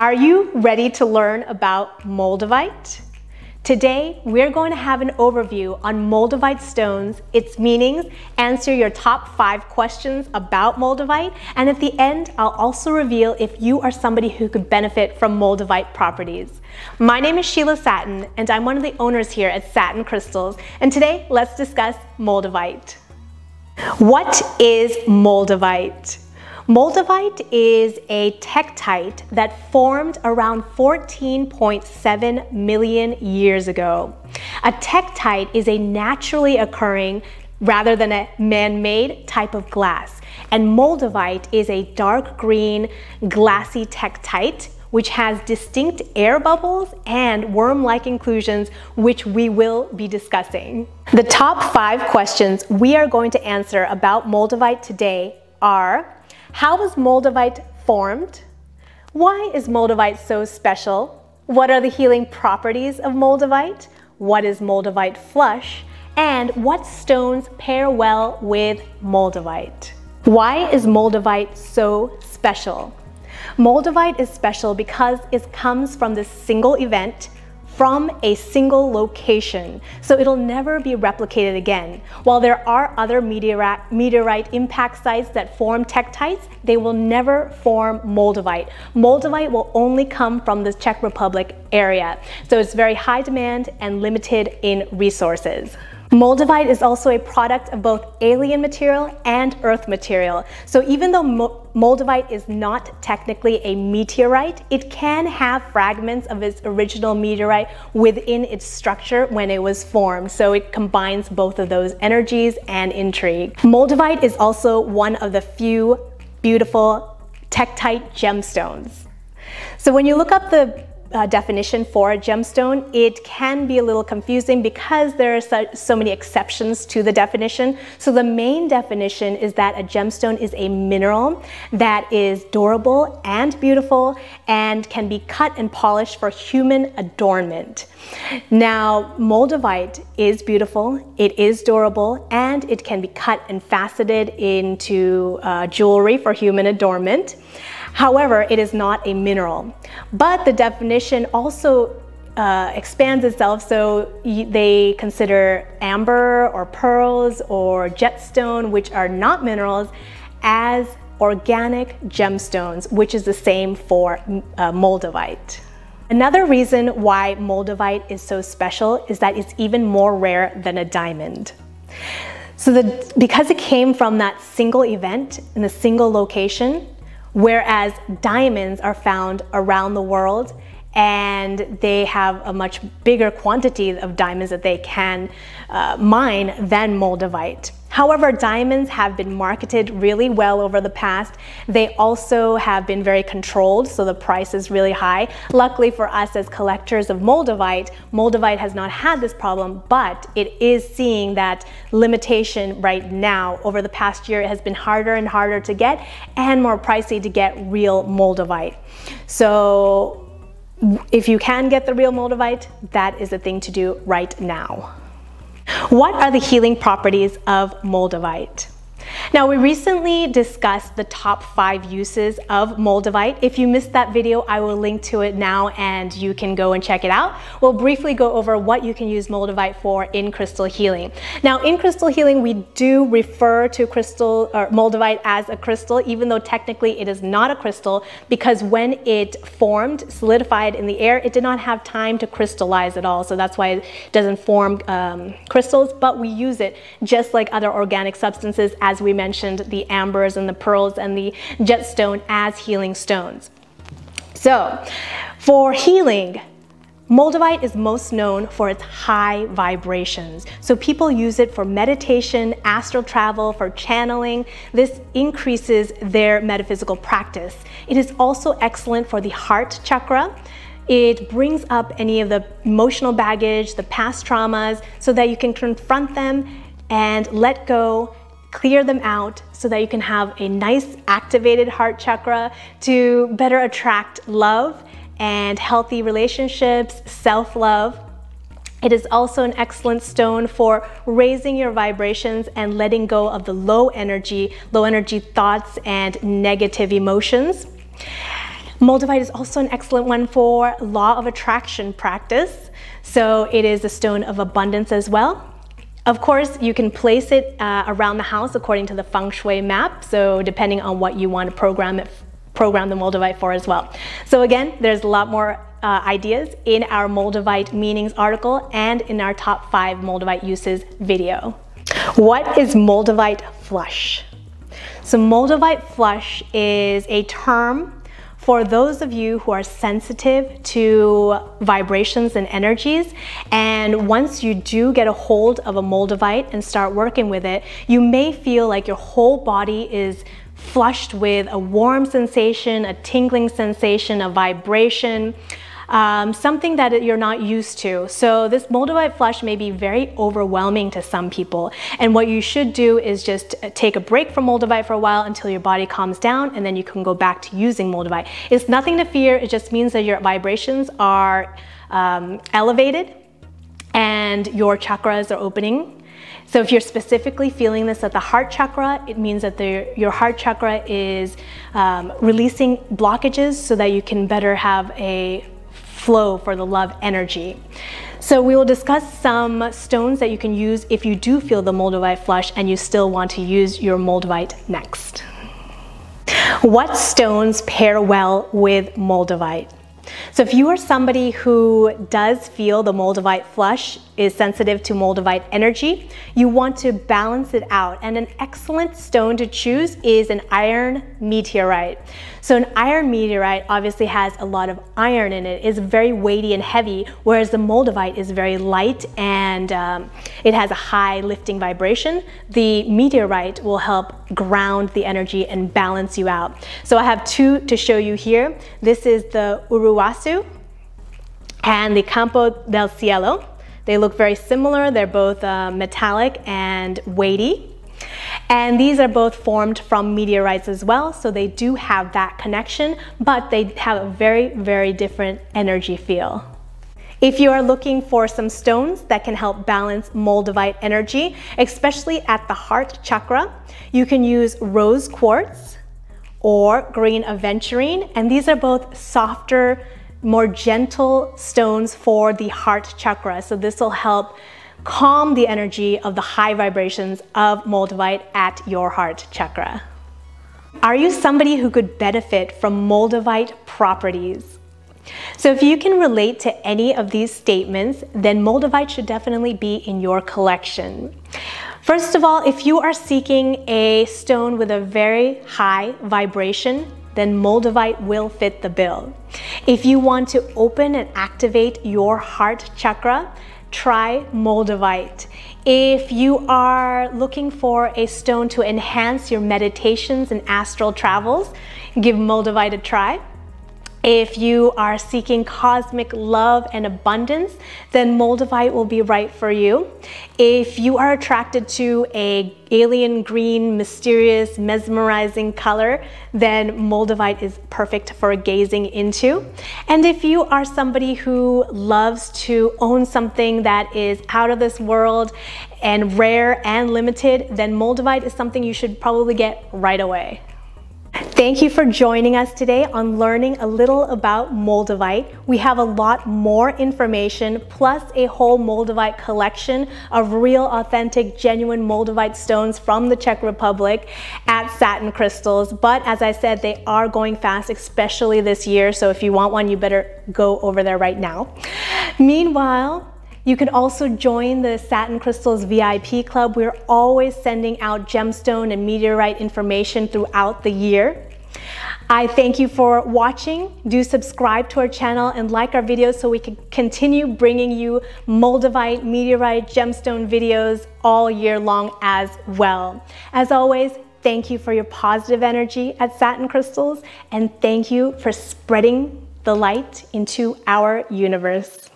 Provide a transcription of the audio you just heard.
Are you ready to learn about Moldavite? Today, we're going to have an overview on Moldavite stones, its meanings, answer your top 5 questions about Moldavite, and at the end, I'll also reveal if you are somebody who could benefit from Moldavite properties. My name is Sheila Satin, and I'm one of the owners here at Satin Crystals, and today, let's discuss Moldavite. What is Moldavite? Moldavite is a tektite that formed around 14.7 million years ago. A tektite is a naturally occurring rather than a man-made type of glass. And Moldavite is a dark green, glassy tektite which has distinct air bubbles and worm-like inclusions, which we will be discussing. The top 5 questions we are going to answer about Moldavite today are: how was Moldavite formed? Why is Moldavite so special? What are the healing properties of Moldavite? What is Moldavite flush? And what stones pair well with Moldavite? Why is Moldavite so special? Moldavite is special because it comes from this single event, from a single location, so it'll never be replicated again. While there are other meteorite impact sites that form tektites, they will never form Moldavite. Moldavite will only come from the Czech Republic area, so it's very high demand and limited in resources. Moldavite is also a product of both alien material and earth material. So even though Moldavite is not technically a meteorite, it can have fragments of its original meteorite within its structure when it was formed. So it combines both of those energies and intrigue. Moldavite is also one of the few beautiful tektite gemstones. So when you look up the definition for a gemstone, it can be a little confusing because there are so many exceptions to the definition. So the main definition is that a gemstone is a mineral that is durable and beautiful and can be cut and polished for human adornment. Now, Moldavite is beautiful, it is durable, and it can be cut and faceted into jewelry for human adornment. However, it is not a mineral. But the definition also expands itself, so they consider amber or pearls or jetstone, which are not minerals, as organic gemstones, which is the same for Moldavite. Another reason why Moldavite is so special is that it's even more rare than a diamond. So because it came from that single event in a single location, whereas diamonds are found around the world and they have a much bigger quantity of diamonds that they can mine than Moldavite. However, diamonds have been marketed really well over the past. They also have been very controlled, so the price is really high. Luckily for us as collectors of Moldavite, Moldavite has not had this problem, but it is seeing that limitation right now. Over the past year, it has been harder and harder to get and more pricey to get real Moldavite. So if you can get the real Moldavite, that is the thing to do right now. What are the healing properties of Moldavite? Now, we recently discussed the top 5 uses of Moldavite. If you missed that video, I will link to it now and you can go and check it out. We'll briefly go over what you can use Moldavite for in crystal healing. Now, in crystal healing, we do refer to Moldavite as a crystal, even though technically it is not a crystal, because when it formed, solidified in the air, it did not have time to crystallize at all. So that's why it doesn't form crystals, but we use it just like other organic substances, as we mentioned, the ambers and the pearls and the jetstone as healing stones. So, for healing, Moldavite is most known for its high vibrations. So people use it for meditation, astral travel, for channeling. This increases their metaphysical practice. It is also excellent for the heart chakra. It brings up any of the emotional baggage, the past traumas, so that you can confront them and let go, clear them out, so that you can have a nice activated heart chakra to better attract love and healthy relationships, self-love. It is also an excellent stone for raising your vibrations and letting go of the low energy thoughts and negative emotions. Moldavite is also an excellent one for law of attraction practice. So it is a stone of abundance as well. Of course, you can place it around the house according to the feng shui map. So depending on what you want to program the Moldavite for as well. So again, there's a lot more ideas in our Moldavite meanings article and in our top 5 Moldavite uses video. What is Moldavite flush? So Moldavite flush is a term for those of you who are sensitive to vibrations and energies, and once you do get a hold of a Moldavite and start working with it, you may feel like your whole body is flushed with a warm sensation, a tingling sensation, a vibration, something that you're not used to. So this Moldavite flush may be very overwhelming to some people. And what you should do is just take a break from Moldavite for a while until your body calms down, and then you can go back to using Moldavite. It's nothing to fear. It just means that your vibrations are elevated and your chakras are opening. So if you're specifically feeling this at the heart chakra, it means that your heart chakra is releasing blockages so that you can better have a flow for the love energy. So we will discuss some stones that you can use if you do feel the Moldavite flush and you still want to use your Moldavite next. What stones pair well with Moldavite? So if you are somebody who does feel the Moldavite flush, is sensitive to Moldavite energy, you want to balance it out. And an excellent stone to choose is an iron meteorite. So an iron meteorite obviously has a lot of iron in it. It's very weighty and heavy, whereas the Moldavite is very light and it has a high lifting vibration. The meteorite will help ground the energy and balance you out. So I have 2 to show you here. This is the Uruguasu and the Campo del Cielo. They look very similar. They're both metallic and weighty. And these are both formed from meteorites as well, so they do have that connection, but they have a very, very different energy feel. If you are looking for some stones that can help balance Moldavite energy, especially at the heart chakra, you can use rose quartz or green aventurine, and these are both softer, more gentle stones for the heart chakra. So this will help calm the energy of the high vibrations of Moldavite at your heart chakra. Are you somebody who could benefit from Moldavite properties? So if you can relate to any of these statements, then Moldavite should definitely be in your collection. First of all, if you are seeking a stone with a very high vibration, then Moldavite will fit the bill. If you want to open and activate your heart chakra, try Moldavite. If you are looking for a stone to enhance your meditations and astral travels, give Moldavite a try. If you are seeking cosmic love and abundance, then Moldavite will be right for you. If you are attracted to an alien green, mysterious, mesmerizing color, then Moldavite is perfect for gazing into. And if you are somebody who loves to own something that is out of this world and rare and limited, then Moldavite is something you should probably get right away. Thank you for joining us today on learning a little about Moldavite. We have a lot more information plus a whole Moldavite collection of real, authentic, genuine Moldavite stones from the Czech Republic at Satin Crystals. But as I said, they are going fast, especially this year. So if you want one, you better go over there right now. Meanwhile, you can also join the Satin Crystals VIP Club. We're always sending out gemstone and meteorite information throughout the year. I thank you for watching. Do subscribe to our channel and like our videos so we can continue bringing you Moldavite, meteorite, gemstone videos all year long as well. As always, thank you for your positive energy at Satin Crystals, and thank you for spreading the light into our universe.